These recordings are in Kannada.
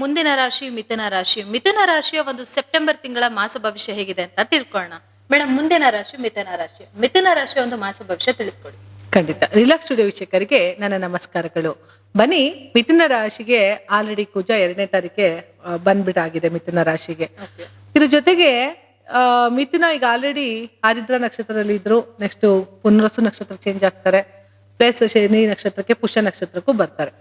ಮುಂದಿನ ರಾಶಿ ಮಿಥುನ ರಾಶಿ. ಮಿಥುನ ರಾಶಿಯ ಒಂದು ಸೆಪ್ಟೆಂಬರ್ ತಿಂಗಳ ಮಾಸ ಭವಿಷ್ಯ ಹೇಗಿದೆ ಅಂತ ತಿಳ್ಕೊಳ್ಳೋಣ. ಮೇಡಮ್, ಮುಂದಿನ ರಾಶಿ ಮಿಥುನ ರಾಶಿ. ಮಿಥುನ ರಾಶಿಯ ಒಂದು ಮಾಸ ಭವಿಷ್ಯ ತಿಳಿಸ್ಕೊಡಿ. ಖಂಡಿತ. ರಿಲಾಕ್ಸ್ ಸ್ಟುಡಿಯೋ ವೀಕ್ಷಕರಿಗೆ ನನ್ನ ನಮಸ್ಕಾರಗಳು. ಬನ್ನಿ, ಮಿಥುನ ರಾಶಿಗೆ ಆಲ್ರೆಡಿ ಕುಜ 2ನೇ ತಾರೀಕೆ ಬಂದ್ಬಿಟ್ಟಾಗಿದೆ ಮಿಥುನ ರಾಶಿಗೆ. ಇದ್ರ ಜೊತೆಗೆ ಮಿಥುನ ಈಗ ಆಲ್ರೆಡಿ ಆರಿದ್ರ ನಕ್ಷತ್ರದಲ್ಲಿ ಇದ್ರು, ನೆಕ್ಸ್ಟ್ ಪುನರ್ವಸು ನಕ್ಷತ್ರ ಚೇಂಜ್ ಆಗ್ತಾರೆ, ಪ್ಲಸ್ ಶನಿ ನಕ್ಷತ್ರಕ್ಕೆ ಪುಷ್ಯ ನಕ್ಷತ್ರಕ್ಕೂ ಬರ್ತಾರೆ.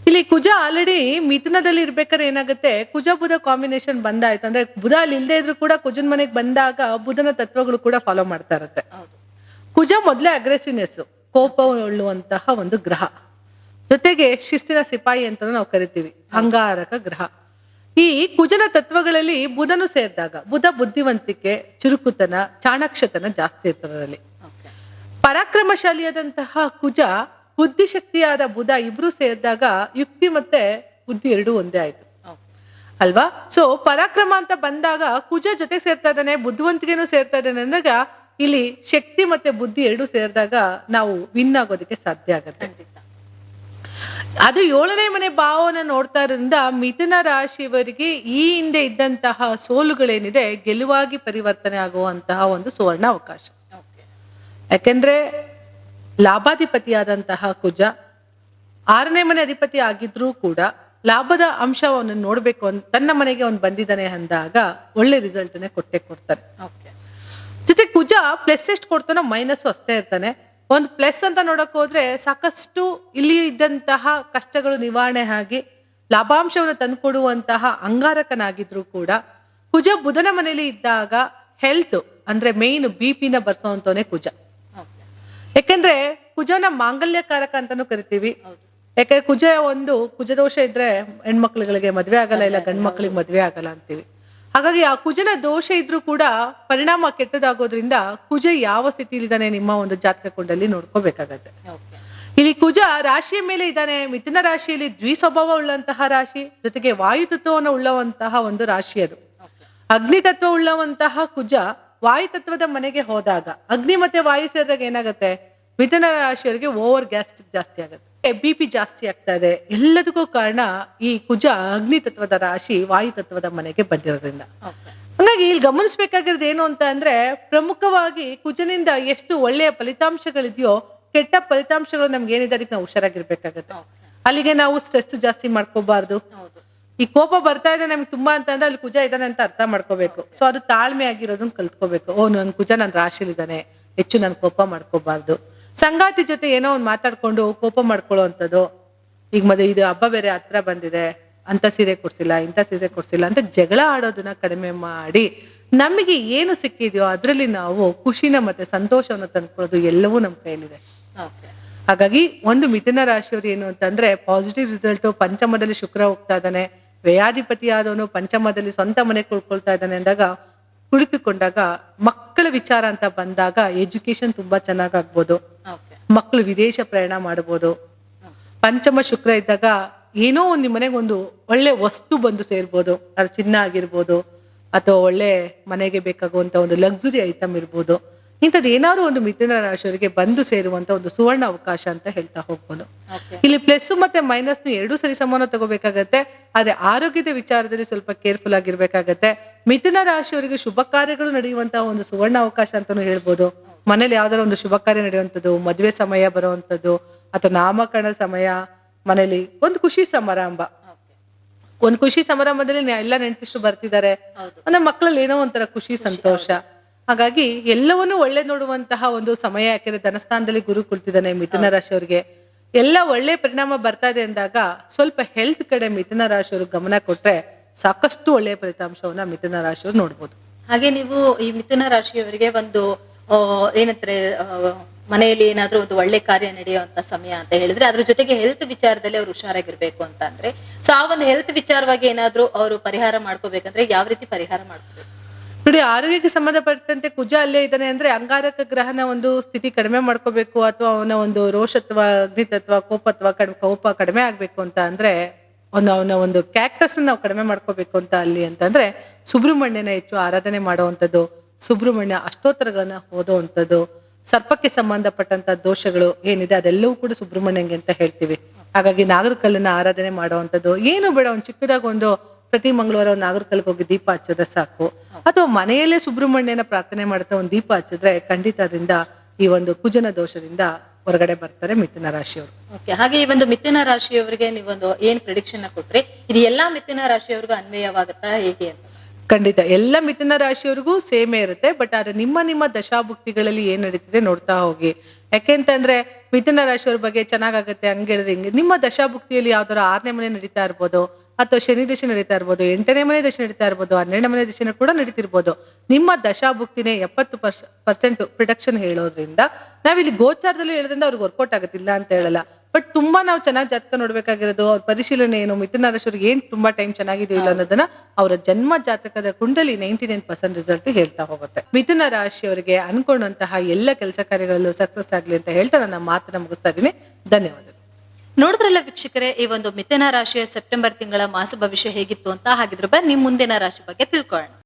ಇಲ್ಲಿ ಕುಜ ಆಲ್ರೆಡಿ ಮಿಥುನದಲ್ಲಿ ಇರ್ಬೇಕಾದ್ರೆ ಏನಾಗುತ್ತೆ, ಕುಜ ಬುಧ ಕಾಂಬಿನೇಷನ್ ಬಂದಾಯ್ತು ಅಂದ್ರೆ ಬುಧ ಅಲ್ಲಿ ಇಲ್ದೇ ಇದ್ರು ಕೂಡ ಕುಜನ್ ಮನೆಗೆ ಬಂದಾಗ ಬುಧನ ತತ್ವಗಳು ಕೂಡ ಫಾಲೋ ಮಾಡ್ತಾ ಇರುತ್ತೆ. ಕುಜ ಮೊದಲೇ ಅಗ್ರೆಸಿವ್ನೆಸ್, ಕೋಪ ಉಳ್ಳುವಂತಹ ಒಂದು ಗ್ರಹ, ಜೊತೆಗೆ ಶಿಸ್ತಿನ ಸಿಪಾಯಿ ಅಂತ ನಾವು ಕರಿತೀವಿ, ಅಂಗಾರಕ ಗ್ರಹ. ಈ ಕುಜನ ತತ್ವಗಳಲ್ಲಿ ಬುಧನು ಸೇರಿದಾಗ ಬುಧ ಬುದ್ಧಿವಂತಿಕೆ, ಚುರುಕುತನ, ಚಾಣಾಕ್ಷತನ ಜಾಸ್ತಿ ಇರ್ತದಲ್ಲಿ. ಪರಾಕ್ರಮಶಾಲಿಯಾದಂತಹ ಕುಜ, ಬುದ್ಧಿಶಕ್ತಿಯಾದ ಬುಧ ಇಬ್ರು ಸೇರಿದಾಗ ಯುಕ್ತಿ ಮತ್ತೆ ಬುದ್ಧಿ ಎರಡೂ ಒಂದೇ ಆಯ್ತು ಅಲ್ವಾ? ಸೊ ಪರಾಕ್ರಮ ಅಂತ ಬಂದಾಗ ಕುಜ ಜೊತೆ ಸೇರ್ತಾ ಇದ್ದಾನೆ, ಬುದ್ಧಿವಂತಿಕೆನೂ ಸೇರ್ತಾ ಇದ್ದಾನೆ ಅಂದಾಗ ಇಲ್ಲಿ ಶಕ್ತಿ ಮತ್ತೆ ಬುದ್ಧಿ ಎರಡೂ ಸೇರಿದಾಗ ನಾವು ವಿನ್ ಆಗೋದಕ್ಕೆ ಸಾಧ್ಯ ಆಗತ್ತೆ. ಅದು 7ನೇ ಮನೆ ಭಾವನ ನೋಡ್ತಾ ಇರೋದ್ರಿಂದ ಮಿಥುನ ರಾಶಿಯವರಿಗೆ ಈ ಹಿಂದೆ ಇದ್ದಂತಹ ಸೋಲುಗಳೇನಿದೆ ಗೆಲುವಾಗಿ ಪರಿವರ್ತನೆ ಆಗುವಂತಹ ಒಂದು ಸುವರ್ಣ ಅವಕಾಶ. ಯಾಕೆಂದ್ರೆ ಲಾಭಾಧಿಪತಿಯಾದಂತಹ ಕುಜ 6ನೇ ಮನೆ ಅಧಿಪತಿ ಆಗಿದ್ರೂ ಕೂಡ ಲಾಭದ ಅಂಶವನ್ನು ನೋಡ್ಬೇಕು ಅಂತ ತನ್ನ ಮನೆಗೆ ಅವ್ನು ಬಂದಿದ್ದಾನೆ ಅಂದಾಗ ಒಳ್ಳೆ ರಿಸಲ್ಟ್ನೇ ಕೊಡ್ತಾರೆ. ಜೊತೆ ಕುಜ ಪ್ಲಸ್ ಎಷ್ಟು ಕೊಡ್ತಾನೋ ಮೈನಸ್ ಅಷ್ಟೇ ಇರ್ತಾನೆ. ಒಂದು ಪ್ಲಸ್ ಅಂತ ನೋಡಕ್ ಹೋದ್ರೆ ಸಾಕಷ್ಟು ಇಲ್ಲಿ ಇದ್ದಂತಹ ಕಷ್ಟಗಳು ನಿವಾರಣೆ ಆಗಿ ಲಾಭಾಂಶವನ್ನು ತಂದುಕೊಡುವಂತಹ ಅಂಗಾರಕನಾಗಿದ್ರು ಕೂಡ ಕುಜ ಬುಧನ ಮನೆಯಲ್ಲಿ ಇದ್ದಾಗ ಹೆಲ್ತ್ ಅಂದ್ರೆ ಮೇನ್ BP ಬರ್ಸೋವಂತವನೇ ಕುಜ. ಯಾಕಂದ್ರೆ ಕುಜನ ಮಾಂಗಲ್ಯಕಾರಕ ಅಂತಾನು ಕರಿತೀವಿ. ಯಾಕಂದ್ರೆ ಕುಜ ದೋಷ ಇದ್ರೆ ಹೆಣ್ಮಕ್ಳುಗಳಿಗೆ ಮದ್ವೆ ಆಗಲ್ಲ, ಇಲ್ಲ ಗಂಡ್ ಮಕ್ಳಿಗೆ ಮದ್ವೆ ಆಗಲ್ಲ ಅಂತೀವಿ. ಹಾಗಾಗಿ ಆ ಕುಜನ ದೋಷ ಇದ್ರೂ ಕೂಡ ಪರಿಣಾಮ ಕೆಟ್ಟದಾಗೋದ್ರಿಂದ ಕುಜ ಯಾವ ಸ್ಥಿತಿಲಿದ್ದಾನೆ ನಿಮ್ಮ ಒಂದು ಜಾತಕ ಕೊಂಡಲ್ಲಿ ನೋಡ್ಕೋಬೇಕಾಗತ್ತೆ. ಇಲ್ಲಿ ಕುಜ ರಾಶಿಯ ಮೇಲೆ ಇದ್ದಾನೆ. ಮಿಥುನ ರಾಶಿಯಲ್ಲಿ ದ್ವಿಸ್ವಭಾವ ಉಳ್ಳಂತಹ ರಾಶಿ, ಜೊತೆಗೆ ವಾಯು ತತ್ವವನ್ನು ಉಳ್ಳವಂತಹ ಒಂದು ರಾಶಿ. ಅದು ಅಗ್ನಿ ತತ್ವ ಉಳ್ಳವಂತಹ ಕುಜ ವಾಯು ತತ್ವದ ಮನೆಗೆ ಹೋದಾಗ, ಅಗ್ನಿ ಮತ್ತೆ ವಾಯು ಸೇರಿದಾಗ ಏನಾಗುತ್ತೆ, ಮಿಥುನ ರಾಶಿಯವರಿಗೆ ಓವರ್ ಗ್ಯಾಸ್ಟ್ರಿಕ್ ಜಾಸ್ತಿ ಆಗುತ್ತೆ, BP ಜಾಸ್ತಿ ಆಗ್ತಾ ಇದೆ. ಎಲ್ಲದಕ್ಕೂ ಕಾರಣ ಈ ಕುಜ ಅಗ್ನಿ ತತ್ವದ ರಾಶಿ ವಾಯು ತತ್ವದ ಮನೆಗೆ ಬಂದಿರೋದ್ರಿಂದ. ಹಂಗಾಗಿ ಇಲ್ಲಿ ಗಮನಿಸ್ಬೇಕಾಗಿರೋದು ಏನು ಅಂತ ಅಂದ್ರೆ, ಪ್ರಮುಖವಾಗಿ ಕುಜನಿಂದ ಎಷ್ಟು ಒಳ್ಳೆಯ ಫಲಿತಾಂಶಗಳಿದೆಯೋ ಕೆಟ್ಟ ಫಲಿತಾಂಶಗಳು ನಮ್ಗೆ ಏನಿದೆ ಅದಕ್ಕೆ ನಾವು ಹುಷಾರಾಗಿರ್ಬೇಕಾಗತ್ತೆ. ಅಲ್ಲಿಗೆ ನಾವು ಸ್ಟ್ರೆಸ್ ಜಾಸ್ತಿ ಮಾಡ್ಕೋಬಾರ್ದು. ಈ ಕೋಪ ಬರ್ತಾ ಇದೆ ನಮ್ಗೆ ತುಂಬಾ ಅಂತಂದ್ರೆ ಅಲ್ಲಿ ಕುಜ ಇದ್ದಾನೆ ಅಂತ ಅರ್ಥ ಮಾಡ್ಕೋಬೇಕು. ಸೊ ಅದು ತಾಳ್ಮೆ ಆಗಿರೋದನ್ನ ಕಲ್ತ್ಕೋಬೇಕು. ನನ್ ಕುಜ ನನ್ನ ರಾಶಿಲಿದ್ದಾನೆ, ಹೆಚ್ಚು ನಾನು ಕೋಪ ಮಾಡ್ಕೋಬಾರ್ದು. ಸಂಗಾತಿ ಜೊತೆ ಏನೋ ಒಂದು ಮಾತಾಡ್ಕೊಂಡು ಕೋಪ ಮಾಡ್ಕೊಳ್ಳೋ ಅಂಥದ್ದು, ಈಗ ಇದು ಹಬ್ಬ ಬೇರೆ ಹತ್ರ ಬಂದಿದೆ, ಅಂತ ಸೀರೆ ಕೊಡ್ಸಿಲ್ಲ, ಇಂಥ ಸೀರೆ ಕೊಡ್ಸಿಲ್ಲ ಅಂತ ಜಗಳ ಆಡೋದನ್ನ ಕಡಿಮೆ ಮಾಡಿ ನಮಗೆ ಏನು ಸಿಕ್ಕಿದೆಯೋ ಅದರಲ್ಲಿ ನಾವು ಖುಷಿನ ಮತ್ತೆ ಸಂತೋಷವನ್ನು ತಂದ್ಕೊಳ್ಳೋದು ಎಲ್ಲವೂ ನಮ್ಮ ಕೈಯಲ್ಲಿದೆ. ಹಾಗಾಗಿ ಒಂದು ಮಿಥುನ ರಾಶಿಯವರು ಏನು ಅಂತಂದ್ರೆ ಪಾಸಿಟಿವ್ ರಿಸಲ್ಟ್. ಪಂಚಮದಲ್ಲಿ ಶುಕ್ರ ಹೋಗ್ತಾ ಇದ್ದಾನೆ, ವ್ಯಯಾಧಿಪತಿ ಆದವನು ಪಂಚಮದಲ್ಲಿ ಸ್ವಂತ ಮನೆ ಕೊಳ್ಕೊಳ್ತಾ ಇದ್ದಾನೆ ಅಂದಾಗ, ಕುಳಿತುಕೊಂಡಾಗ ಮಕ್ಕಳ ವಿಚಾರ ಅಂತ ಬಂದಾಗ ಎಜುಕೇಶನ್ ತುಂಬಾ ಚೆನ್ನಾಗಾಗ್ಬೋದು, ಮಕ್ಕಳು ವಿದೇಶ ಪ್ರಯಾಣ ಮಾಡ್ಬೋದು. ಪಂಚಮ ಶುಕ್ರ ಇದ್ದಾಗ ಏನೋ ಒಂದು ಮನೆಗೆ ಒಂದು ಒಳ್ಳೆ ವಸ್ತು ಬಂದು ಸೇರ್ಬೋದು, ಅದು ಚಿನ್ನ ಆಗಿರ್ಬೋದು ಅಥವಾ ಒಳ್ಳೆ ಮನೆಗೆ ಬೇಕಾಗುವಂತ ಒಂದು ಲಕ್ಸುರಿ ಐಟಮ್ ಇರ್ಬೋದು. ಇಂಥದ್ದು ಏನಾದ್ರು ಒಂದು ಮಿಥುನ ರಾಶಿಯವರಿಗೆ ಬಂದು ಸೇರುವಂತ ಒಂದು ಸುವರ್ಣ ಅವಕಾಶ ಅಂತ ಹೇಳ್ತಾ ಹೋಗ್ಬೋದು. ಇಲ್ಲಿ ಪ್ಲಸ್ ಮತ್ತೆ ಮೈನಸ್ ಎರಡೂ ಸರಿ ಸಮಾನ ತಗೋಬೇಕಾಗತ್ತೆ. ಆದ್ರೆ ಆರೋಗ್ಯದ ವಿಚಾರದಲ್ಲಿ ಸ್ವಲ್ಪ ಕೇರ್ಫುಲ್ ಆಗಿರ್ಬೇಕಾಗತ್ತೆ. ಮಿಥುನ ರಾಶಿಯವರಿಗೆ ಶುಭ ಕಾರ್ಯಗಳು ನಡೆಯುವಂತಹ ಒಂದು ಸುವರ್ಣ ಅವಕಾಶ ಅಂತಾನು ಹೇಳ್ಬೋದು. ಮನೇಲಿ ಯಾವ್ದಾರ ಒಂದು ಶುಭ ಕಾರ್ಯ ನಡೆಯುವಂಥದ್ದು, ಮದುವೆ ಸಮಯ ಬರುವಂತದ್ದು ಅಥವಾ ನಾಮಕರಣ ಸಮಯ, ಮನೇಲಿ ಒಂದು ಖುಷಿ ಸಮಾರಂಭ, ಒಂದು ಖುಷಿ ಸಮಾರಂಭದಲ್ಲಿ ಎಲ್ಲ ನೆಂಟರಿಷ್ಟು ಬರ್ತಿದ್ದಾರೆ ಅಂದ್ರೆ ಮಕ್ಕಳಲ್ಲಿ ಏನೋ ಒಂಥರ ಖುಷಿ ಸಂತೋಷ. ಹಾಗಾಗಿ ಎಲ್ಲವನ್ನೂ ಒಳ್ಳೆ ನೋಡುವಂತಹ ಒಂದು ಸಮಯ. ಯಾಕೆಂದ್ರೆ ಧನಸ್ಥಾನದಲ್ಲಿ ಗುರು ಕುಳಿತಿದ್ದಾನೆ ಮಿಥುನ ರಾಶಿಯವರಿಗೆ, ಎಲ್ಲ ಒಳ್ಳೆ ಪರಿಣಾಮ ಬರ್ತಾ ಇದೆ ಅಂದಾಗ ಸ್ವಲ್ಪ ಹೆಲ್ತ್ ಕಡೆ ಮಿಥುನ ರಾಶಿಯವರು ಗಮನ ಕೊಟ್ರೆ ಸಾಕಷ್ಟು ಒಳ್ಳೆಯ ಫಲಿತಾಂಶವನ್ನ ಮಿಥುನ ರಾಶಿಯವರು ನೋಡ್ಬೋದು. ಹಾಗೆ ನೀವು ಈ ಮಿಥುನ ರಾಶಿಯವರಿಗೆ ಒಂದು ಏನಂತಾರೆ, ಮನೆಯಲ್ಲಿ ಏನಾದ್ರೂ ಒಂದು ಒಳ್ಳೆ ಕಾರ್ಯ ನಡೆಯುವಂತ ಸಮಯ ಅಂತ ಹೇಳಿದ್ರೆ ಅದ್ರ ಜೊತೆಗೆ ಹೆಲ್ತ್ ವಿಚಾರದಲ್ಲಿ ಅವ್ರು ಹುಷಾರಾಗಿರ್ಬೇಕು ಅಂತ ಅಂದ್ರೆ, ಸೊ ಆ ಒಂದು ಹೆಲ್ತ್ ವಿಚಾರವಾಗಿ ಏನಾದ್ರೂ ಅವರು ಪರಿಹಾರ ಮಾಡ್ಕೋಬೇಕಂದ್ರೆ ಯಾವ ರೀತಿ ಪರಿಹಾರ ಮಾಡ್ಕೋಬೇಕು ನೋಡಿ? ಆರೋಗ್ಯಕ್ಕೆ ಸಂಬಂಧಪಟ್ಟಂತೆ ಕುಜ ಅಲ್ಲೇ ಇದ್ದಾನೆ ಅಂದ್ರೆ ಅಂಗಾರಕ ಗ್ರಹನ ಒಂದು ಸ್ಥಿತಿ ಕಡಿಮೆ ಮಾಡ್ಕೋಬೇಕು, ಅಥವಾ ಅವನ ಒಂದು ರೋಷತ್ವ, ಅಗ್ನಿತತ್ವ, ಕೋಪ ಕಡಿಮೆ ಆಗ್ಬೇಕು ಅಂತ ಅಂದ್ರೆ ಅವನ ಒಂದು ಕ್ಯಾರೆಕ್ಟರ್ಸ್ ನಾವು ಕಡಿಮೆ ಮಾಡ್ಕೋಬೇಕು ಅಂತ ಅಲ್ಲಿ ಅಂತಂದ್ರೆ ಸುಬ್ರಹ್ಮಣ್ಯನ ಹೆಚ್ಚು ಆರಾಧನೆ ಮಾಡುವಂಥದ್ದು, ಸುಬ್ರಹ್ಮಣ್ಯ ಅಷ್ಟೋತ್ತರಗಳನ್ನ ಓದುವಂಥದ್ದು, ಸರ್ಪಕ್ಕೆ ಸಂಬಂಧಪಟ್ಟಂತ ದೋಷಗಳು ಏನಿದೆ ಅದೆಲ್ಲವೂ ಕೂಡ ಸುಬ್ರಹ್ಮಣ್ಯಂಗೆ ಅಂತ ಹೇಳ್ತೀವಿ. ಹಾಗಾಗಿ ನಾಗರಕಲ್ಲನ್ನ ಆರಾಧನೆ ಮಾಡುವಂಥದ್ದು, ಏನು ಬೇಡ, ಒಂದು ಚಿಕ್ಕದಾಗ ಒಂದು ಪ್ರತಿ ಮಂಗಳವಾರ ಒಂದು ನಾಗರಕಲ್ಗೆ ಹೋಗಿ ದೀಪ ಹಚ್ಚಿದ್ರೆ ಸಾಕು, ಅಥವಾ ಮನೆಯಲ್ಲೇ ಸುಬ್ರಹ್ಮಣ್ಯನ ಪ್ರಾರ್ಥನೆ ಮಾಡ್ತಾ ಒಂದು ದೀಪ ಹಚ್ಚಿದ್ರೆ ಖಂಡಿತ ಅದರಿಂದ ಈ ಒಂದು ಕುಜನ ದೋಷದಿಂದ ಹೊರಗಡೆ ಬರ್ತಾರೆ ಮಿಥುನ ರಾಶಿಯವರು. ಓಕೆ, ಹಾಗೆ ಈ ಒಂದು ಮಿಥುನ ರಾಶಿಯವರಿಗೆ ನೀವೊಂದು ಏನ್ ಪ್ರಿಡಿಕ್ಷನ್ ಕೊಟ್ರಿ, ಇದು ಎಲ್ಲಾ ಮಿಥುನ ರಾಶಿಯವ್ರಿಗೂ ಅನ್ವಯವಾಗುತ್ತಾ ಹೇಗೆ ಅಂತ? ಖಂಡಿತ ಎಲ್ಲ ಮಿಥುನ ರಾಶಿಯವ್ರಿಗೂ ಸೇಮೇ ಇರುತ್ತೆ. ಬಟ್ ಆದ್ರೆ ನಿಮ್ಮ ದಶಾಭುಕ್ತಿಗಳಲ್ಲಿ ಏನ್ ನಡೀತಿದೆ ನೋಡ್ತಾ ಹೋಗಿ. ಯಾಕೆಂತಂದ್ರೆ ಮಿಥುನ ರಾಶಿಯವ್ರ ಬಗ್ಗೆ ಚೆನ್ನಾಗಾಗತ್ತೆ ಹಂಗೆ ಹೇಳಿದ್ರೆ ಹಿಂಗೆ, ನಿಮ್ಮ ದಶಾಭುಕ್ತಿಯಲ್ಲಿ ಯಾವ್ದಾರ 6ನೇ ಮನೆ ನಡೀತಾ ಇರ್ಬೋದು, ಅಥವಾ ಶನಿ ದಶೆ ನಡೀತಾ ಇರ್ಬೋದು, 8ನೇ ಮನೆ ದಶೆ ನಡೀತಾ ಇರ್ಬೋದು, 12ನೇ ಮನೆ ದಶೆ ಕೂಡ ನಡೀತಿರ್ಬೋದು. ನಿಮ್ಮ ದಶಾಭುಕ್ತಿನೇ 70% ಪ್ರಿಡಕ್ಷನ್ ಹೇಳೋದ್ರಿಂದ ನಾವಿಲ್ಲಿ ಗೋಚಾರದಲ್ಲಿ ಹೇಳೋದ್ರಿಂದ ಅವ್ರಿಗೆ ವರ್ಕೌಟ್ ಆಗುತ್ತಿಲ್ಲ ಅಂತ ಹೇಳಲ್ಲ. ಬಟ್ ತುಂಬಾ ನಾವು ಚೆನ್ನಾಗಿ ಜಾತಕ ನೋಡ್ಬೇಕಾಗಿರೋದು, ಅವ್ರ ಪರಿಶೀಲನೆ ಏನು, ಮಿಥುನ ರಾಶಿಯವ್ರಿಗೆ ಏನ್ ತುಂಬಾ ಟೈಮ್ ಚೆನ್ನಾಗಿದೆಯೋ ಇಲ್ಲ ಅನ್ನೋದನ್ನ ಅವರ ಜನ್ಮ ಜಾತಕದ ಕುಂಡಲಿ 99% ರಿಸಲ್ಟ್ ಹೇಳ್ತಾ ಹೋಗುತ್ತೆ. ಮಿಥುನ ರಾಶಿಯವರಿಗೆ ಅನ್ಕೊಂಡಂತಹ ಎಲ್ಲ ಕೆಲಸ ಕಾರ್ಯಗಳಲ್ಲೂ ಸಕ್ಸಸ್ ಆಗ್ಲಿ ಅಂತ ಹೇಳ್ತಾ ನನ್ನ ಮಾತನ್ನ ಮುಗಿಸ್ತಾ ಇದ್ದೀನಿ. ಧನ್ಯವಾದಗಳು. ನೋಡಿದ್ರಲ್ಲ ವೀಕ್ಷಕರೇ, ಈ ಒಂದು ಮಿಥುನ ರಾಶಿಯ ಸೆಪ್ಟೆಂಬರ್ ತಿಂಗಳ ಮಾಸ ಭವಿಷ್ಯ ಹೇಗಿತ್ತು ಅಂತ. ಹಾಗಿದ್ರೆ ಬನ್ನಿ ಮುಂದಿನ ರಾಶಿ ಬಗ್ಗೆ ತಿಳ್ಕೊಳ್ಳೋಣ.